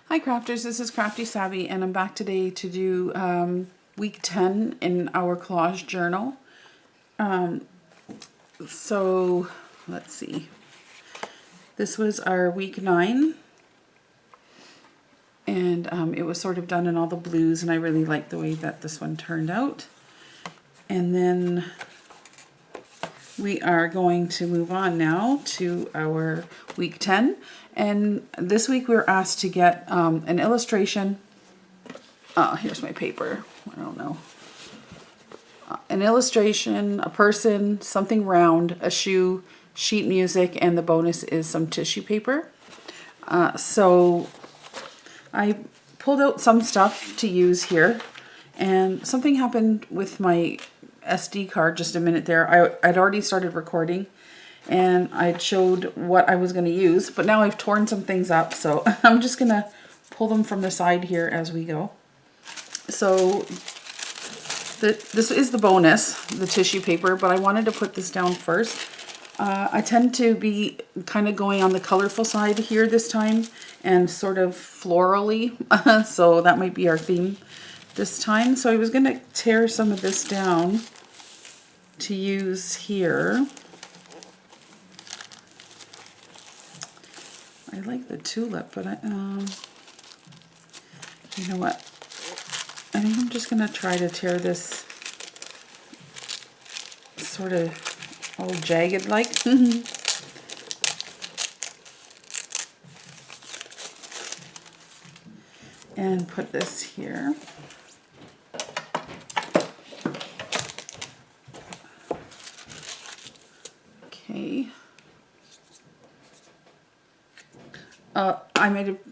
Hi crafters, this is Crafty Savvy and I'm back today to do week 10 in our collage journal. So let's see, this was our week 9 and it was sort of done in all the blues and I really like the way that this one turned out. And then we are going to move on now to our week 10. And this week we were asked to get an illustration. Here's my paper. I don't know. An illustration, a person, something round, a shoe, sheet music, and the bonus is some tissue paper. So I pulled out some stuff to use here. And something happened with my SD card just a minute there. I'd already started recording and I showed what I was going to use, but now I've torn some things up, so I'm just going to pull them from the side here as we go. So this is the bonus, the tissue paper, but I wanted to put this down first. I tend to be kind of going on the colorful side here this time and sort of florally, so that might be our theme this time. So I was going to tear some of this down to use here. I like the tulip, but you know what? I think I'm just going to try to tear this sort of all jagged like. And put this here. Okay.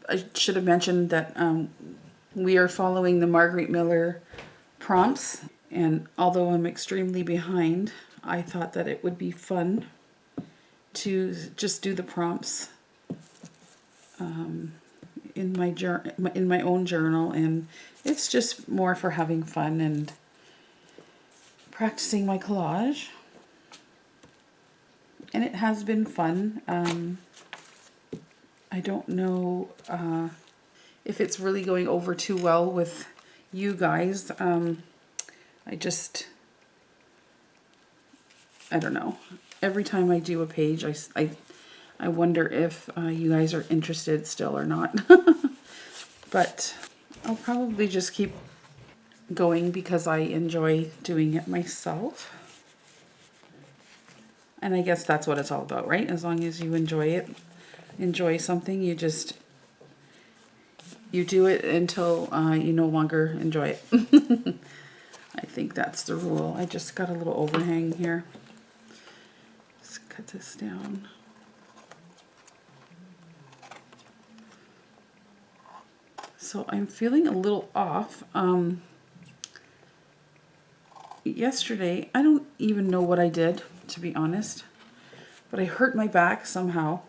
I should have mentioned that we are following the Margaret Miller prompts, and although I'm extremely behind, I thought that it would be fun to just do the prompts in my own journal, and it's just more for having fun and practicing my collage. And it has been fun. I don't know if it's really going over too well with you guys. I don't know. Every time I do a page, I wonder if you guys are interested still or not. But I'll probably just keep going because I enjoy doing it myself. And I guess that's what it's all about, right? As long as you enjoy it, enjoy something, you do it until you no longer enjoy it. I think that's the rule. I just got a little overhang here. Let's cut this down. So I'm feeling a little off. Yesterday, I don't even know what I did, to be honest, but I hurt my back somehow.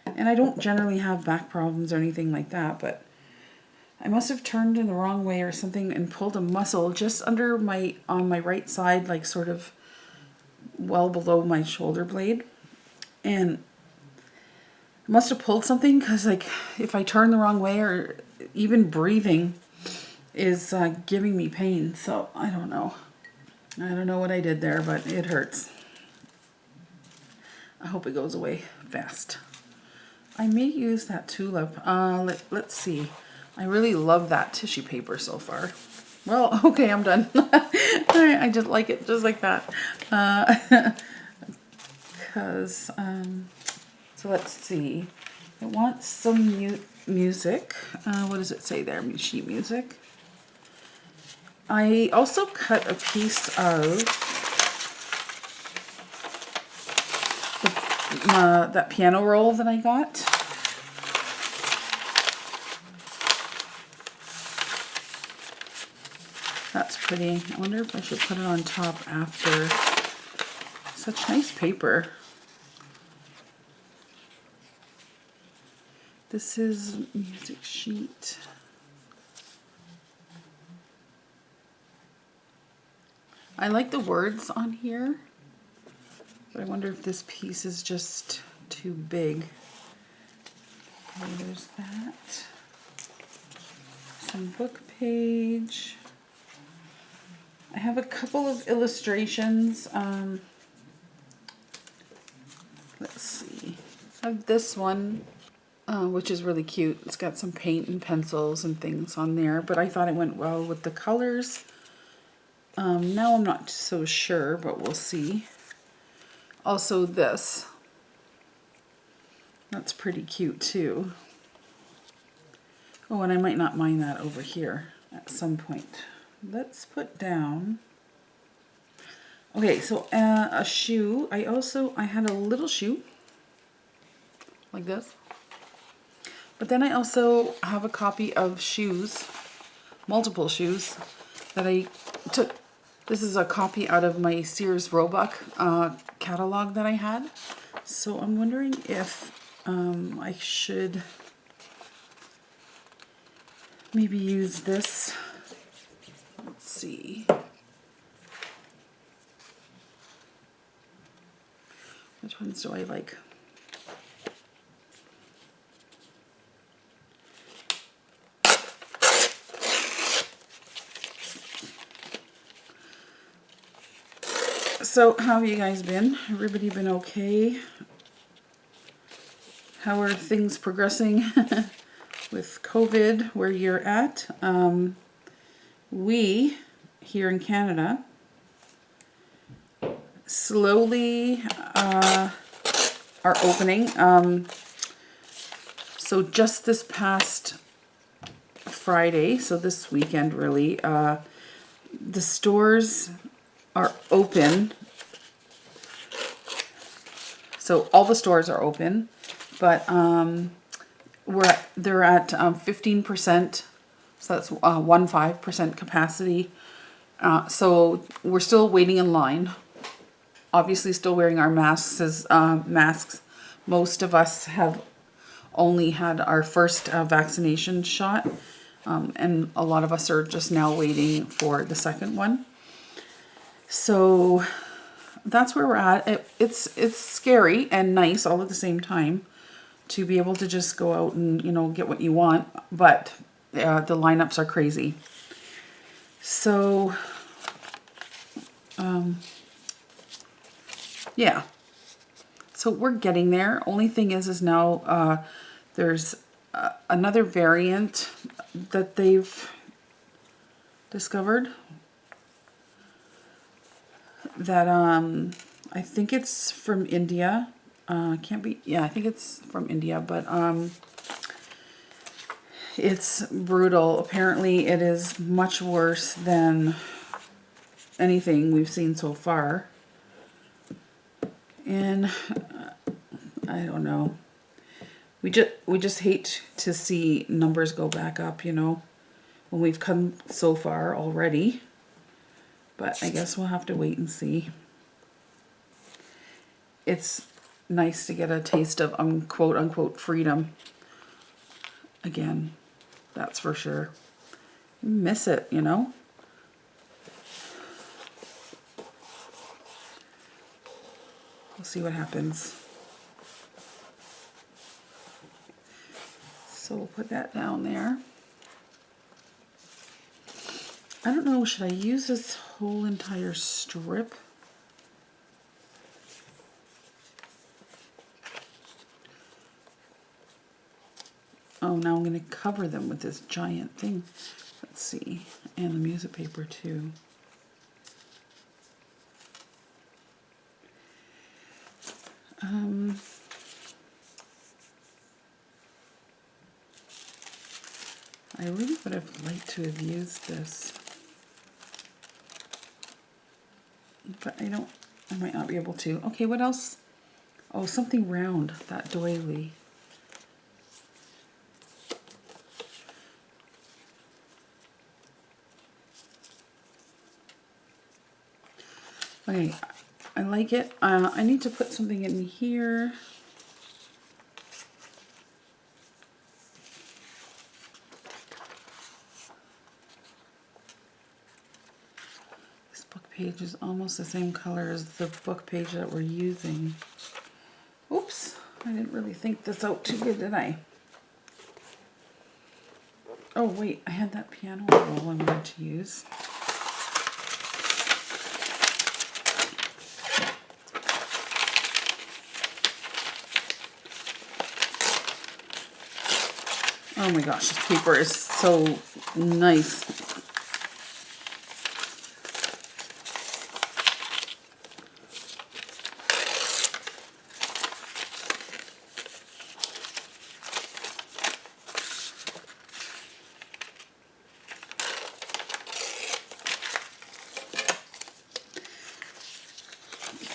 And I don't generally have back problems or anything like that, but I must have turned in the wrong way or something and pulled a muscle just under on my right side, like sort of well below my shoulder blade. And I must have pulled something because, like, if I turn the wrong way or even breathing is giving me pain. So I don't know. I don't know what I did there, but it hurts. I hope it goes away fast. I may use that tulip. Let's see. I really love that tissue paper so far. Well, okay, I'm done. I just like it just like that. So let's see. I want some music. What does it say there? Sheet music. I also cut a piece of that piano roll that I got. That's pretty. I wonder if I should put it on top after. Such nice paper. This is music sheet. I like the words on here, but I wonder if this piece is just too big. Okay, there's that. some book page. I have a couple of illustrations. Let's see. I have this one, which is really cute. It's got some paint and pencils and things on there, but I thought it went well with the colors. Now I'm not so sure, but we'll see. Also this. That's pretty cute too. Oh, and I might not mind that over here at some point. Let's put down. Okay, so a shoe. I had a little shoe like this. But then I also have a copy of shoes, multiple shoes that I took. This is a copy out of my Sears Roebuck catalog that I had. So I'm wondering if I should maybe use this. Let's see. Which ones do I like? So how have you guys been? Everybody been okay? How are things progressing with COVID where you're at? We, here in Canada, slowly are opening. So just this past Friday, so this weekend really, the stores are open. So all the stores are open, but they're at 15%. So that's 15% capacity. So we're still waiting in line. Obviously, still wearing our masks. Most of us have only had our first vaccination shot, and a lot of us are just now waiting for the second one. So that's where we're at. It's scary and nice all at the same time to be able to just go out and, you know, get what you want, but the lineups are crazy. So yeah, so we're getting there. Only thing is now there's another variant that they've discovered that I think it's from India. Can't be, yeah, I think it's from India, but it's brutal. Apparently it is much worse than anything we've seen so far. And I don't know. We just hate to see numbers go back up, you know, when we've come so far already. But I guess we'll have to wait and see. It's nice to get a taste of quote unquote freedom again. That's for sure. Miss it, you know. We'll see what happens. So we'll put that down there. I don't know, should I use this whole entire strip? Oh, now I'm going to cover them with this giant thing. Let's see. And the music paper too. I really would have liked to have used this. But I might not be able to. Okay, what else? Oh, something round, that doily. Okay, I like it. I need to put something in here. This book page is almost the same color as the book page that we're using. Oops, I didn't really think this out too good, did I? Oh wait, I had that piano roll I wanted to use. Oh my gosh, this paper is so nice.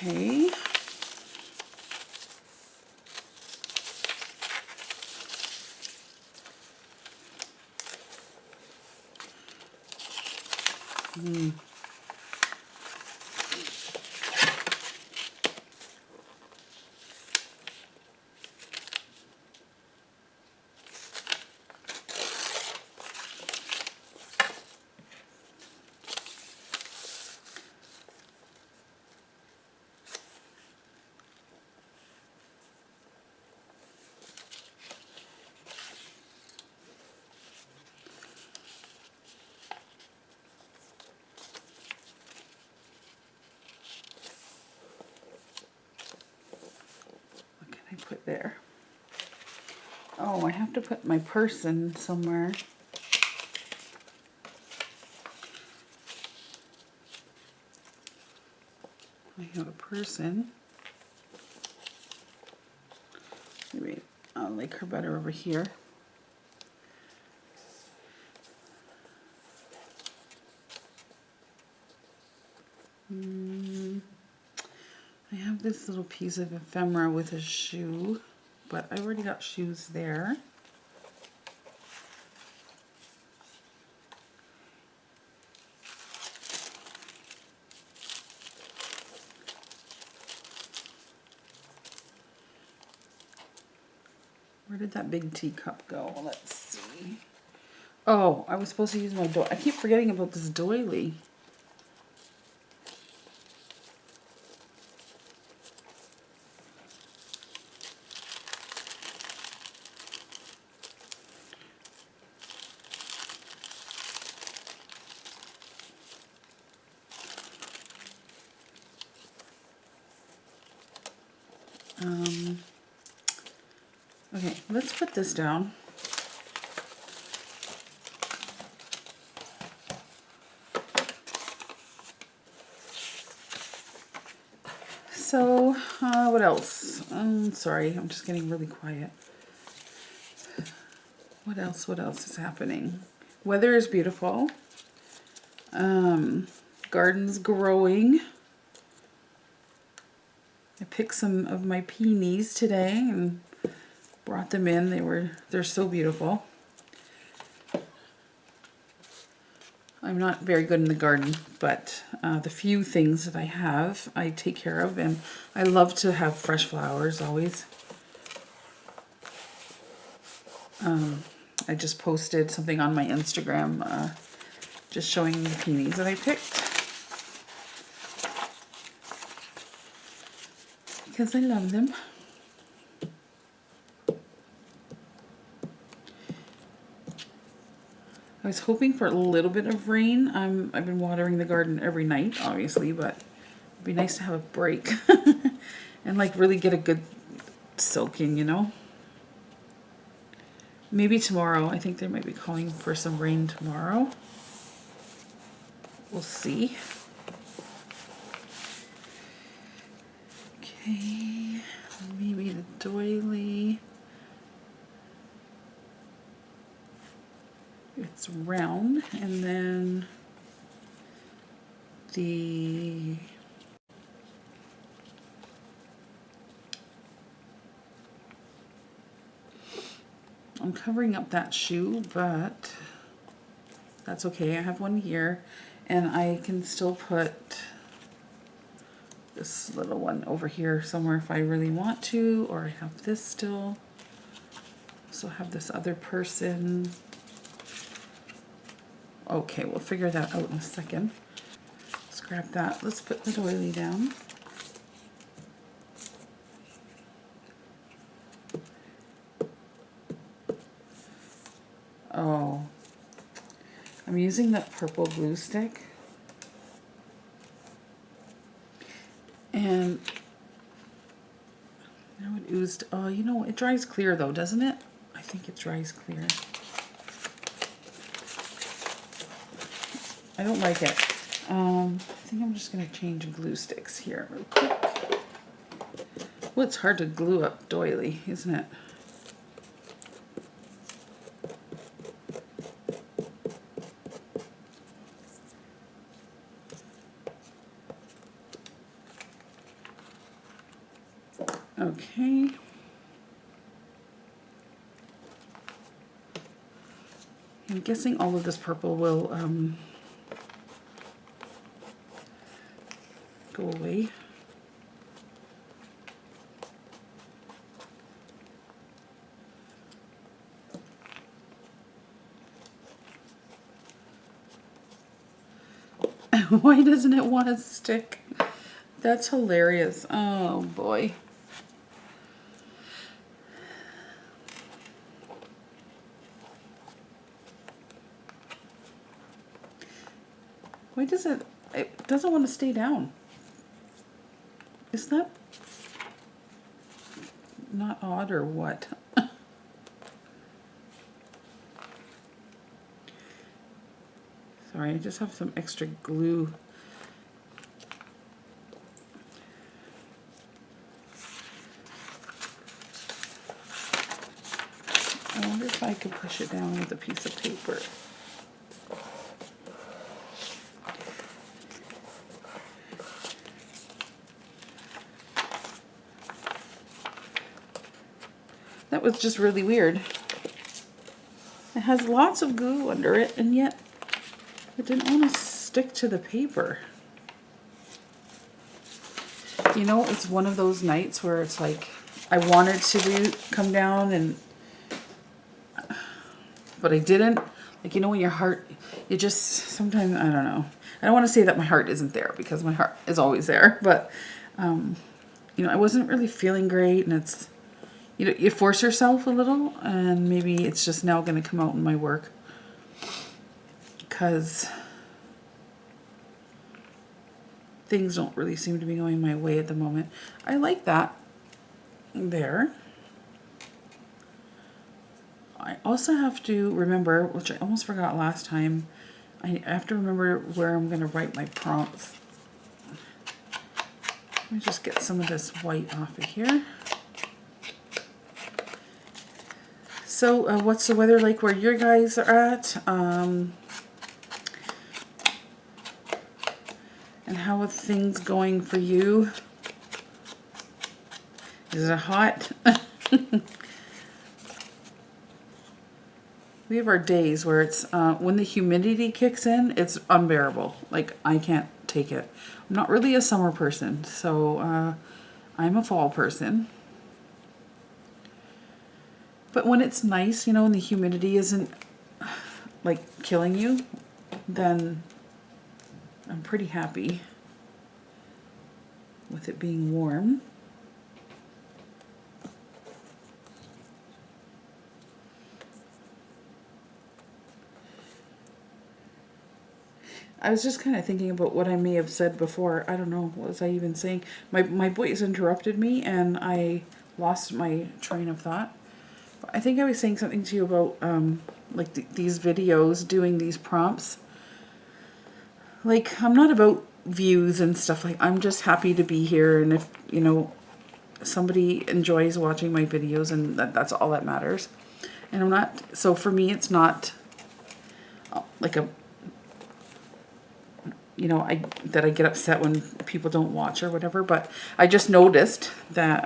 Okay. What can I put there? Oh, I have to put my person somewhere. I have a person. Maybe I'll like her better over here. I have this little piece of ephemera with a shoe, but I already got shoes there. Where did that big teacup go? Let's see. Oh, I was supposed to use my doily. I keep forgetting about this doily. Okay, let's put this down. So, what else? Sorry, I'm just getting really quiet. What else is happening? Weather is beautiful. Garden's growing. I picked some of my peonies today and brought them in. They're so beautiful. I'm not very good in the garden, but the few things that I have, I take care of, and I love to have fresh flowers always. I just posted something on my Instagram just showing the peonies that I picked. Because I love them. I was hoping for a little bit of rain. I've been watering the garden every night, obviously, but it'd be nice to have a break and like really get a good soak in, you know? Maybe tomorrow. I think they might be calling for some rain tomorrow. We'll see. Okay, maybe the doily. It's round, and then I'm covering up that shoe, but that's okay. I have one here, and I can still put this little one over here somewhere if I really want to, or I have this still. So I have this other person. Okay, we'll figure that out in a second. Scrap that. Let's put the doily down. Oh, I'm using that purple glue stick. And now it oozed. Oh, you know, it dries clear though, doesn't it? I think it dries clear. I don't like it. I think I'm just going to change glue sticks here real quick. Well, it's hard to glue up doily, isn't it? Okay. I'm guessing all of this purple will go away. Why doesn't it want to stick? That's hilarious. Oh boy. Why does it doesn't want to stay down? Is that not odd or what? Sorry, I just have some extra glue. I wonder if I could push it down with a piece of paper. That was just really weird. It has lots of glue under it, and yet it didn't want to stick to the paper. You know, it's one of those nights where it's like, I wanted to come down and, but I didn't. Like, you know, when your heart, you just, sometimes, I don't know. I don't want to say that my heart isn't there, because my heart is always there, but, you know, I wasn't really feeling great, and it's, you know, you force yourself a little, and maybe it's just now going to come out in my work. Because things don't really seem to be going my way at the moment. I like that there. I also have to remember, which I almost forgot last time, I have to remember where I'm going to write my prompts. Let me just get some of this white off of here. So what's the weather like where you guys are at? And how are things going for you? Is it hot? We have our days where it's, when the humidity kicks in, it's unbearable. Like, I can't take it. I'm not really a summer person, so I'm a fall person. But when it's nice, you know, and the humidity isn't, like, killing you, then I'm pretty happy with it being warm. I was just kind of thinking about what I may have said before. I don't know, what was I even saying? My boys interrupted me and I lost my train of thought. I think I was saying something to you about like these videos, doing these prompts. Like, I'm not about views and stuff. Like, I'm just happy to be here, and if, you know, somebody enjoys watching my videos, and that's all that matters. And I'm not, so for me it's not like a, you know, that I get upset when people don't watch or whatever, but I just noticed that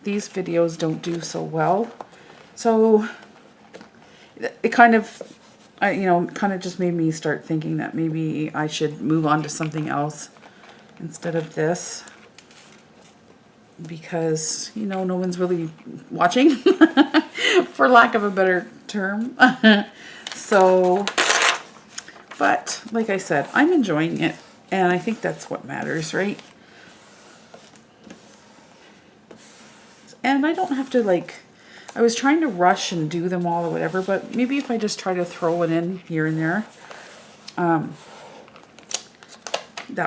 these videos don't do so well. So it kind of, you know, kind of just made me start thinking that maybe I should move on to something else instead of this, because, you know, no one's really watching, for lack of a better term. So, but like I said, I'm enjoying it, and I think that's what matters, right? And I don't have to, like, I was trying to rush and do them all or whatever, but maybe if I just try to throw it in here and there, that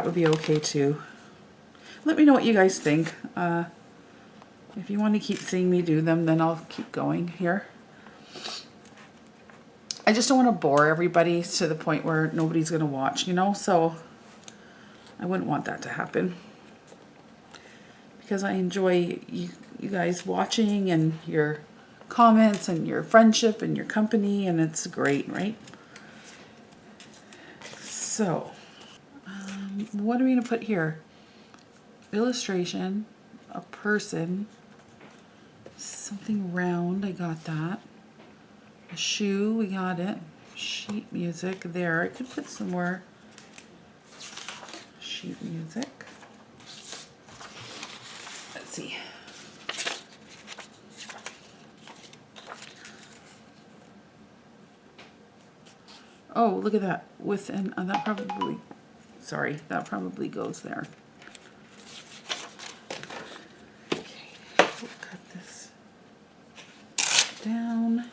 would be okay too. Let me know what you guys think. If you want to keep seeing me do them, then I'll keep going here. I just don't want to bore everybody to the point where nobody's going to watch, you know, so I wouldn't want that to happen. Because I enjoy you guys watching and your comments and your friendship and your company, and it's great, right? So, what are we going to put here? Illustration, a person, something round, I got that. A shoe, we got it. Sheet music there. I could put some more sheet music. Let's see. Oh, look at that. With an that probably, sorry, that probably goes there. Okay, we'll cut this down.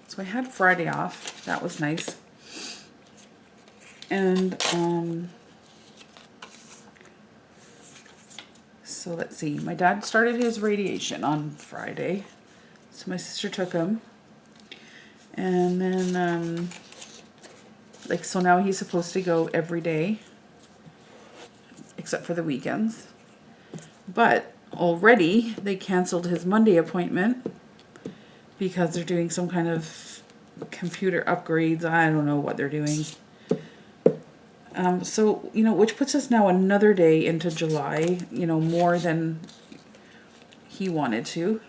So I had Friday off. That was nice. And so let's see. My dad started his radiation on Friday. So my sister took him. And then like, so now he's supposed to go every day except for the weekends. But already they canceled his Monday appointment because they're doing some kind of computer upgrades. I don't know what they're doing. So, you know, which puts us now another day into July, you know, more than he wanted to.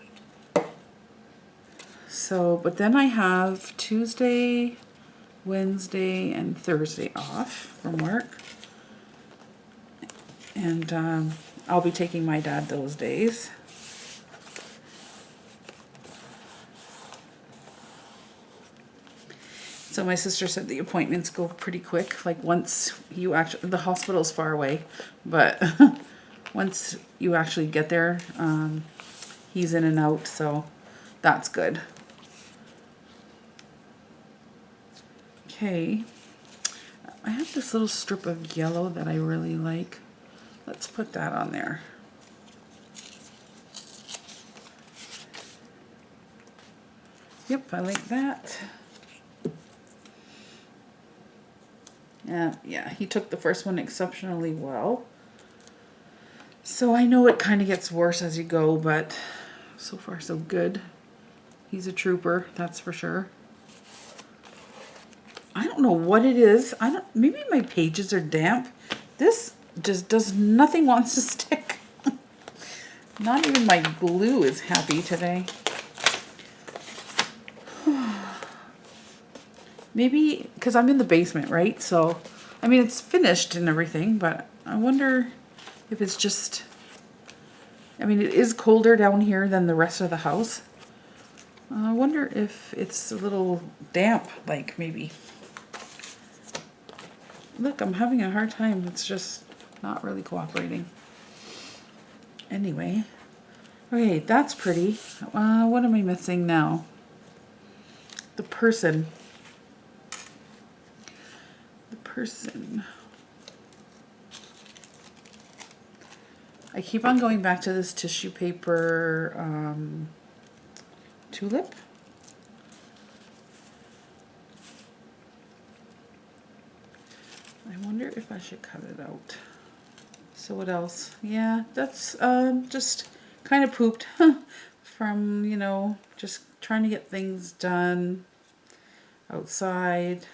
So, but then I have Tuesday, Wednesday, and Thursday off from work. And I'll be taking my dad those days. So my sister said the appointments go pretty quick. Like once you actually, the hospital's far away, but once you actually get there, he's in and out, so that's good. Okay, I have this little strip of yellow that I really like. Let's put that on there. Yep, I like that. Yeah, he took the first one exceptionally well. So I know it kind of gets worse as you go, but so far so good. He's a trooper, that's for sure. I don't know what it is. Maybe my pages are damp. This just does nothing wants to stick. Not even my glue is happy today. Maybe because I'm in the basement, right? So, I mean, it's finished and everything, but I wonder if it's just, I mean, it is colder down here than the rest of the house. I wonder if it's a little damp, like maybe. Look, I'm having a hard time. It's just not really cooperating. Anyway. Okay, that's pretty. What am I missing now? The person. The person. I keep on going back to this tissue paper tulip. I wonder if I should cut it out. So what else? Yeah, that's just kind of pooped from, you know, just trying to get things done outside.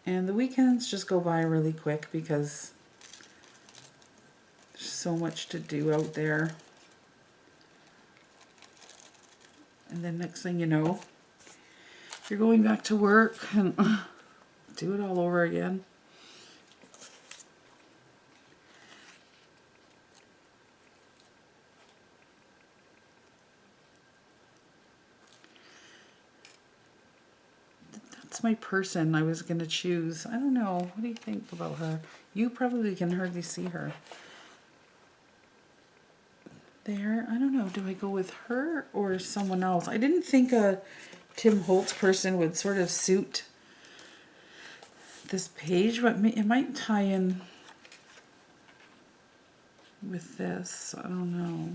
And the weekends just go by really quick because there's so much to do out there. And then next thing you know, you're going back to work and do it all over again. that's my person I was going to choose. I don't know. What do you think about her? You probably can hardly see her. There. I don't know. Do I go with her or someone else? I didn't think a Tim Holtz person would sort of suit this page, but it might tie in with this. I don't know.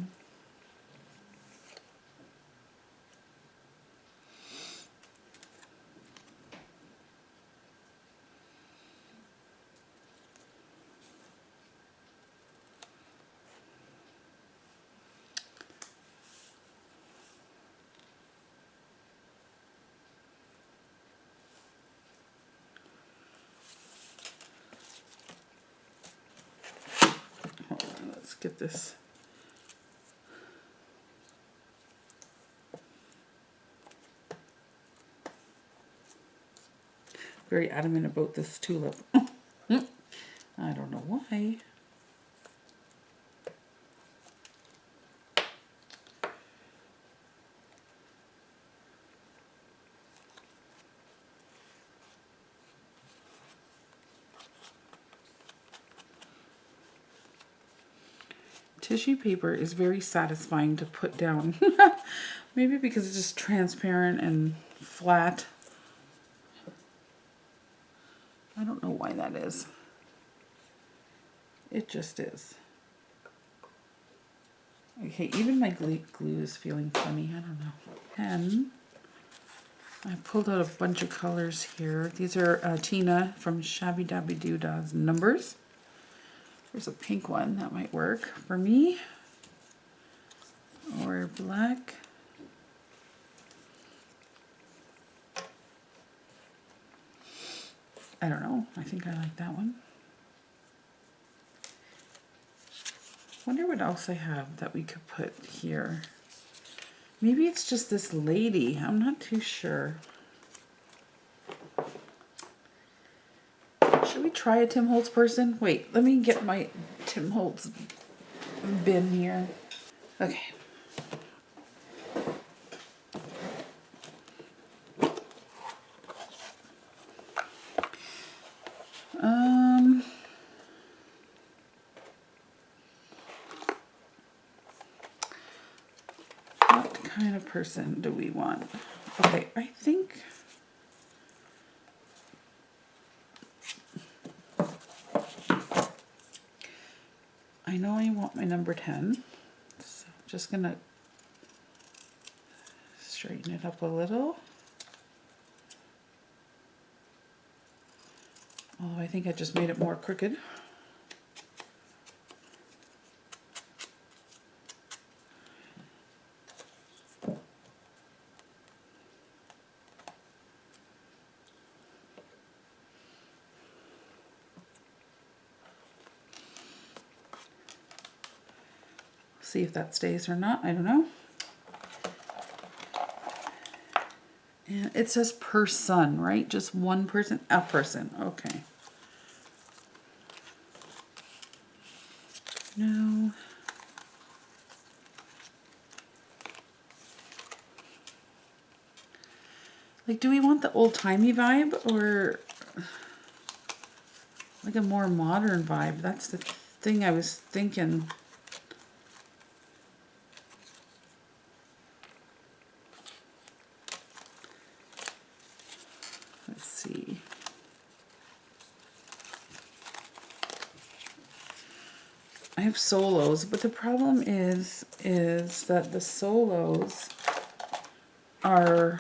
Hold on, let's get this. Very adamant about this tulip. I don't know why. Tissue paper is very satisfying to put down. Maybe because it's just transparent and flat. I don't know why that is. It just is. Okay, even my glue is feeling funny. I don't know. Pen. I pulled out a bunch of colors here. These are Tina from Shabby Dabby Doodah's Numbers. There's a pink one that might work for me. Or black. I don't know. I think I like that one. Wonder what else I have that we could put here. Maybe it's just this lady. I'm not too sure. Should we try a Tim Holtz person? Wait, let me get my Tim Holtz bin here. Okay. What kind of person do we want? Okay, I think I know I want my number 10. So I'm just gonna straighten it up a little. Although I think I just made it more crooked. See if that stays or not, I don't know. And it says person, right? Just one person, a person, okay. No. Like, do we want the old-timey vibe or like a more modern vibe? That's the thing I was thinking. Let's see. I have solos, but the problem is that the solos are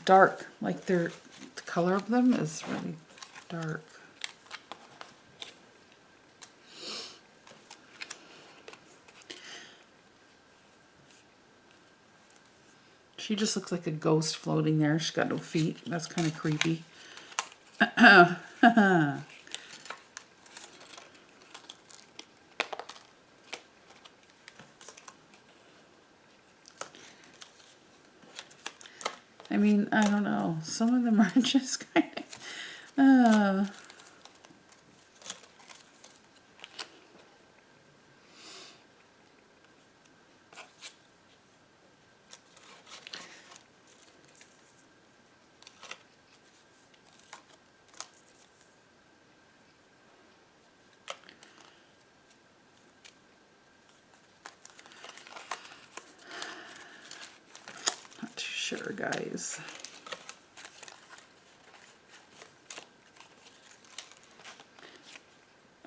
dark. Like the color of them is really dark. She just looks like a ghost floating there. She's got no feet. That's kind of creepy. I mean, I don't know. Some of them are just kind of... sure, guys.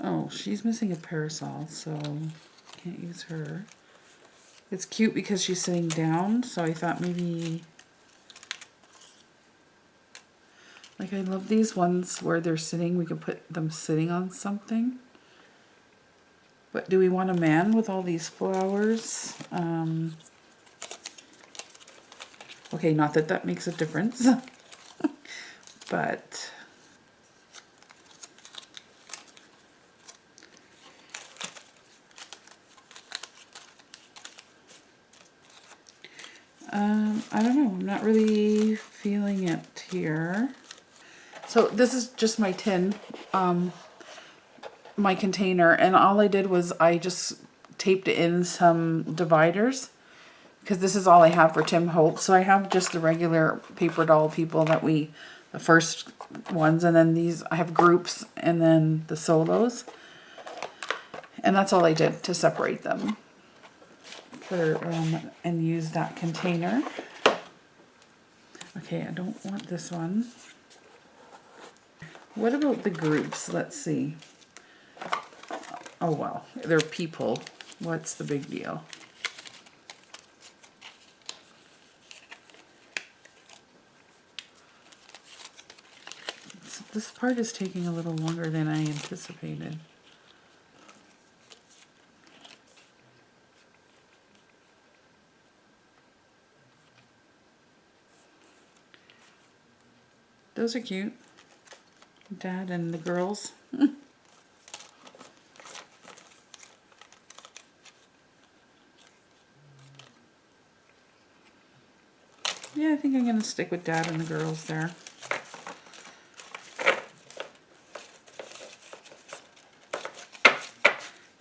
Oh, she's missing a parasol, so can't use her. It's cute because she's sitting down, so I thought maybe... Like, I love these ones where they're sitting. We could put them sitting on something. But do we want a man with all these flowers? Okay, not that that makes a difference. But... I don't know. I'm not really feeling it here. So this is just my tin, my container, and all I did was I just taped in some dividers because this is all I have for Tim Holtz. So I have just the regular paper doll people that the first ones, and then these, I have groups, and then the solos. And that's all I did to separate them for, and use that container. Okay, I don't want this one. What about the groups? Let's see. Oh well, they're people. What's the big deal? So this part is taking a little longer than I anticipated. Those are cute. Dad and the girls. Yeah, I think I'm going to stick with Dad and the girls there.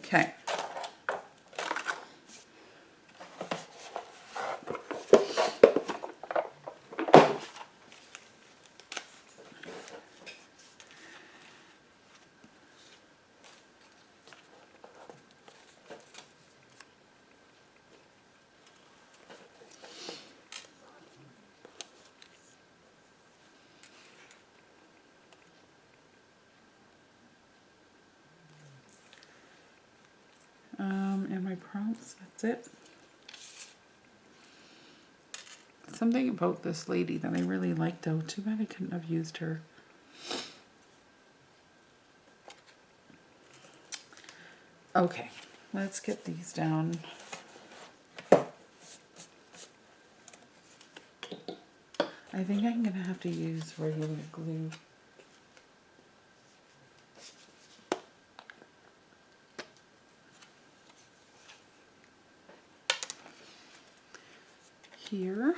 Okay. And my prompts, that's it. Something about this lady that I really liked though. Too bad I couldn't have used her. Okay, let's get these down. I think I'm gonna have to use regular glue. Here.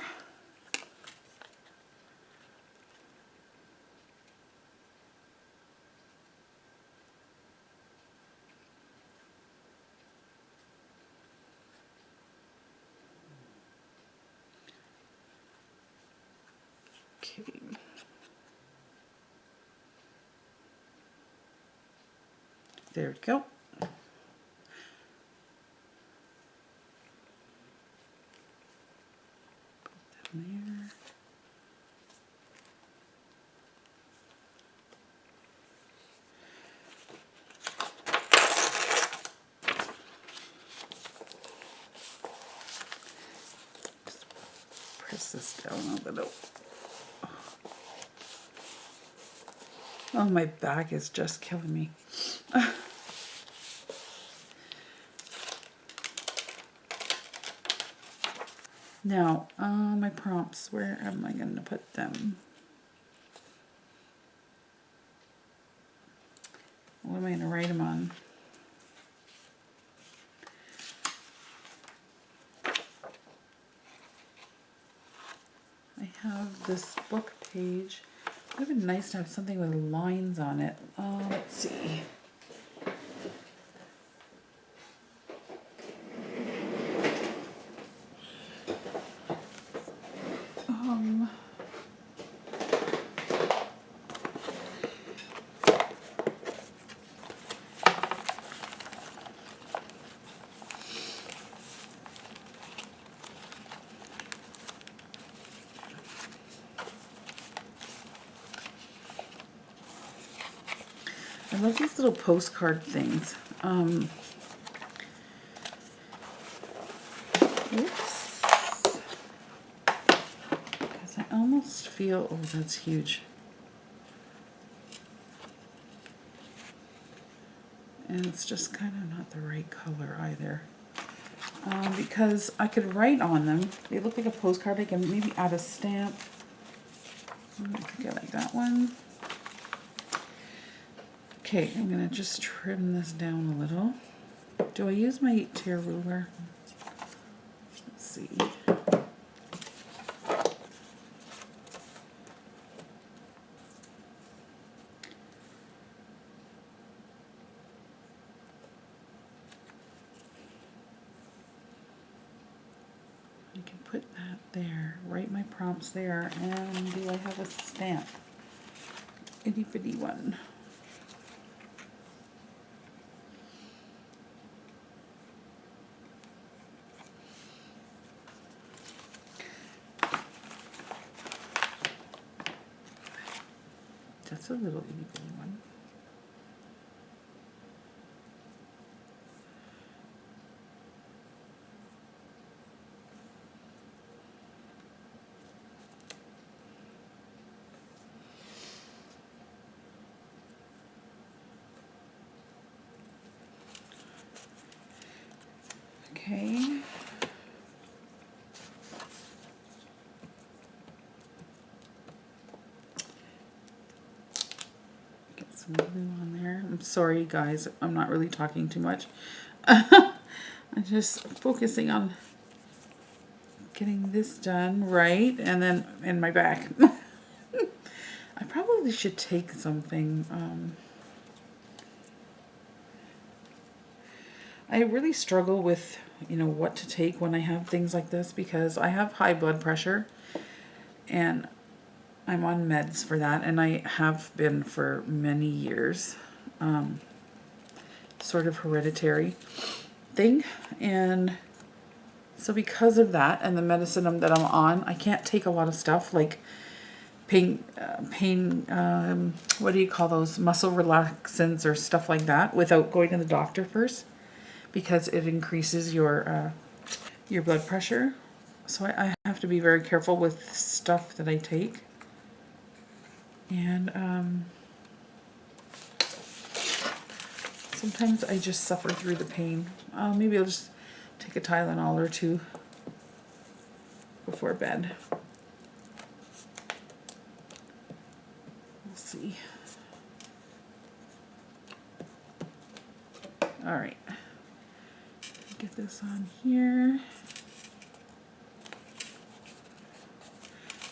Okay. There we go. Put them there. Just press this down a little. Oh, my back is just killing me. Now, my prompts, where am I going to put them? What am I going to write them on? I have this book page. It would have been nice to have something with lines on it. Let's see. I love these little postcard things. Oops. Because I almost feel, oh, that's huge. And it's just kind of not the right color either. Because I could write on them. They look like a postcard. I can maybe add a stamp. I could get like that one. Okay, I'm going to just trim this down a little. Do I use my tear ruler? Let's see. I can put that there, write my prompts there, and do I have a stamp? Itty bitty one. That's a little itty bitty one. Okay. Get some glue on there. I'm sorry guys, I'm not really talking too much. I'm just focusing on getting this done right, and then in my back. I probably should take something. I really struggle with, you know, what to take when I have things like this because I have high blood pressure and I'm on meds for that, and I have been for many years. Sort of hereditary thing, and so because of that and the medicine that I'm on, I can't take a lot of stuff like pain, what do you call those, muscle relaxants or stuff like that without going to the doctor first, because it increases your blood pressure. So I have to be very careful with stuff that I take. And sometimes I just suffer through the pain. Maybe I'll just take a Tylenol or two before bed. We'll see. All right. Get this on here.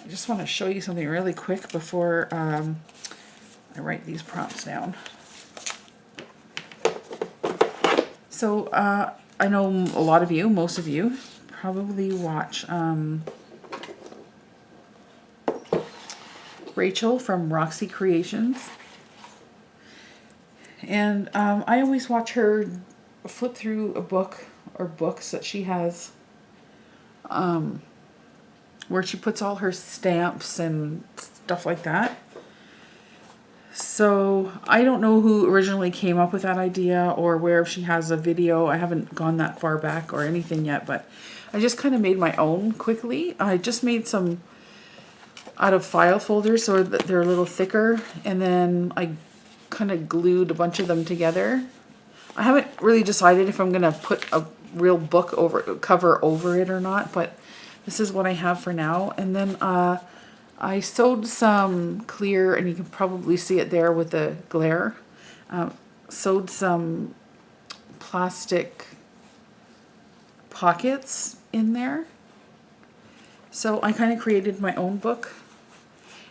I just want to show you something really quick before I write these prompts down. So I know a lot of you, most of you, probably watch Rachel from Roxy Creations. And I always watch her flip through a book or books that she has where she puts all her stamps and stuff like that. So I don't know who originally came up with that idea or where, if she has a video. I haven't gone that far back or anything yet, but I just kind of made my own quickly. I just made some out of file folders so that they're a little thicker, and then I kind of glued a bunch of them together. I haven't really decided if I'm going to put a real book cover over it or not, but this is what I have for now. And then I sewed some clear, and you can probably see it there with the glare, sewed some plastic pockets in there. So I kind of created my own book.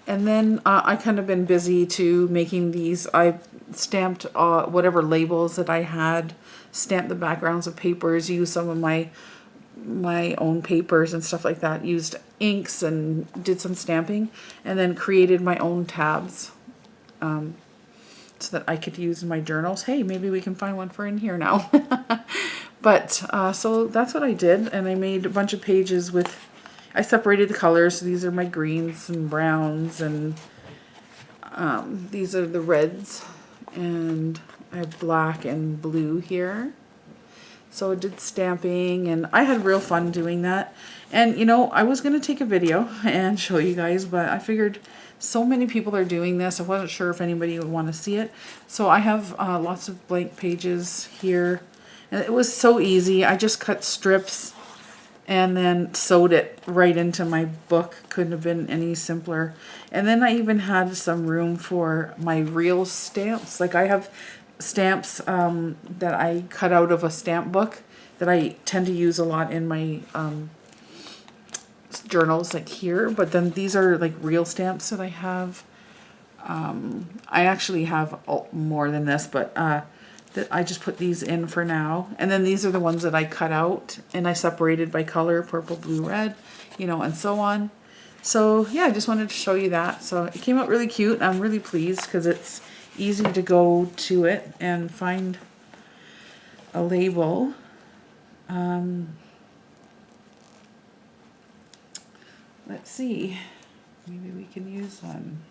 And then I kind of been busy too making these. I stamped whatever labels that I had, stamped the backgrounds of papers, used some of my own papers and stuff like that, used inks and did some stamping, and then created my own tabs so that I could use in my journals. Hey, maybe we can find one for in here now. But so that's what I did, and I made a bunch of pages with, I separated the colors. So these are my greens and browns, and these are the reds and I have black and blue here. So I did stamping, and I had real fun doing that. And you know, I was going to take a video and show you guys, but I figured so many people are doing this, I wasn't sure if anybody would want to see it. So I have lots of blank pages here, and it was so easy. I just cut strips and then sewed it right into my book. Couldn't have been any simpler. And then I even had some room for my real stamps. Like I have stamps that I cut out of a stamp book that I tend to use a lot in my journals, like here. But then these are like real stamps that I have. I actually have more than this, but that I just put these in for now. And then these are the ones that I cut out and I separated by color, purple, blue, red, you know, and so on. So yeah, I just wanted to show you that. So it came out really cute. I'm really pleased because it's easy to go to it and find a label. Let's see, maybe we can use one.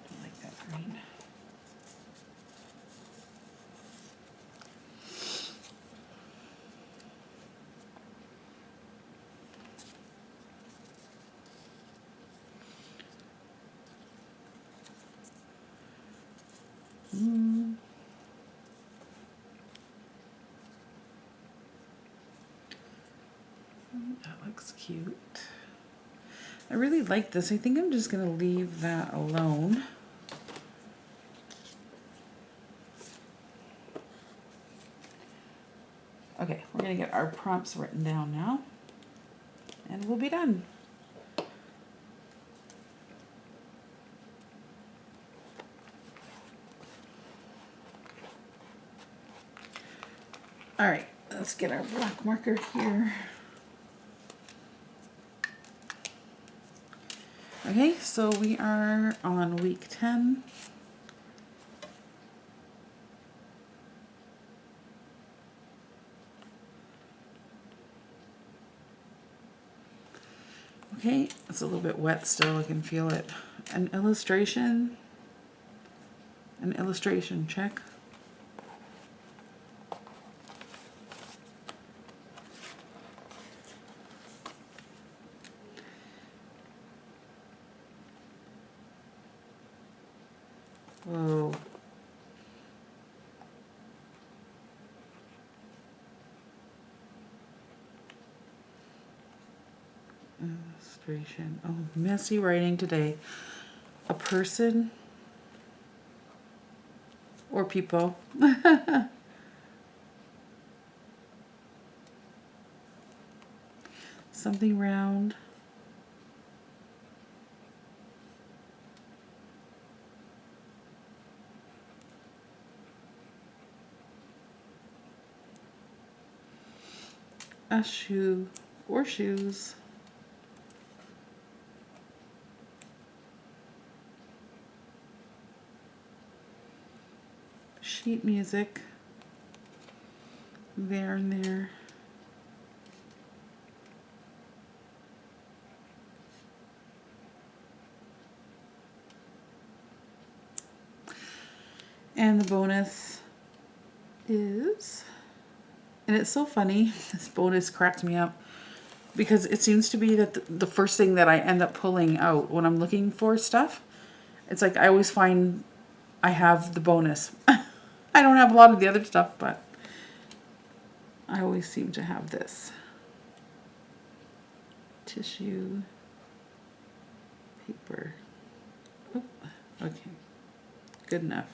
Don't like that green. That looks cute. I really like this. I think I'm just going to leave that alone. Okay, we're going to get our prompts written down now, and we'll be done. All right, let's get our black marker here. Okay, so we are on week 10. Okay, it's a little bit wet still, I can feel it. An illustration, check. Whoa. Illustration. Oh, messy writing today. A person or people. Something round. A shoe or shoes. Sheet music. There and there. And the bonus is, and it's so funny, this bonus cracks me up because it seems to be that the first thing that I end up pulling out when I'm looking for stuff, it's like I always find I have the bonus. I don't have a lot of the other stuff, but I always seem to have this. Tissue, paper. Oh, okay, good enough.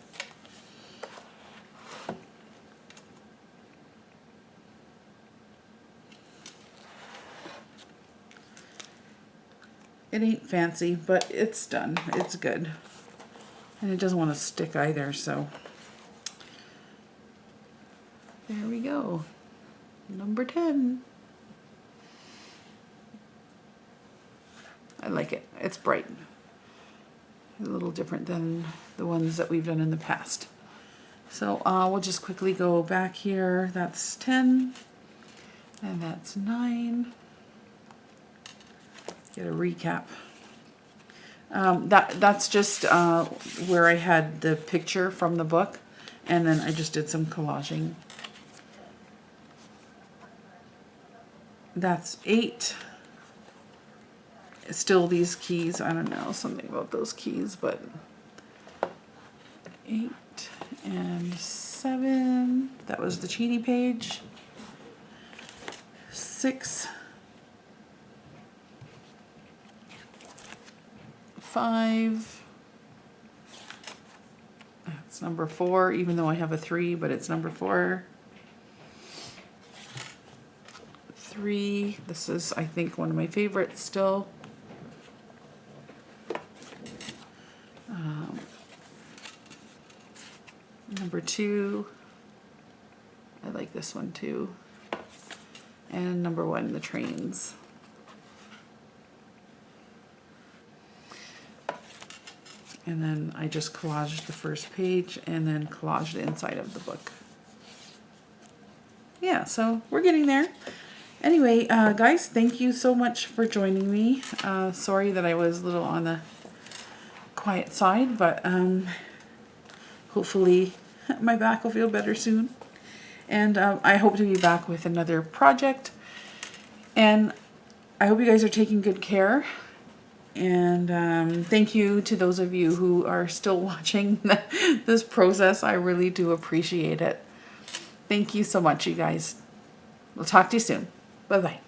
It ain't fancy, but it's done. It's good. And it doesn't want to stick either, so there we go. Number 10. I like it. It's bright. A little different than the ones that we've done in the past. So we'll just quickly go back here. That's 10. And that's 9. Get a recap. That's just where I had the picture from the book, and then I just did some collaging. That's 8. Still these keys, I don't know, something about those keys, but 8 and 7, that was the cheaty page. 6, 5, that's number 4, even though I have a 3, but it's number 4. 3, this is, I think, one of my favorites still. Number 2, I like this one too. And number 1, the trains. And then I just collaged the first page and then collaged the inside of the book. Yeah, so we're getting there. Anyway, guys, thank you so much for joining me. Sorry that I was a little on the quiet side, but hopefully my back will feel better soon. And I hope to be back with another project. And I hope you guys are taking good care. And thank you to those of you who are still watching this process. I really do appreciate it. Thank you so much, you guys. We'll talk to you soon. Bye-bye.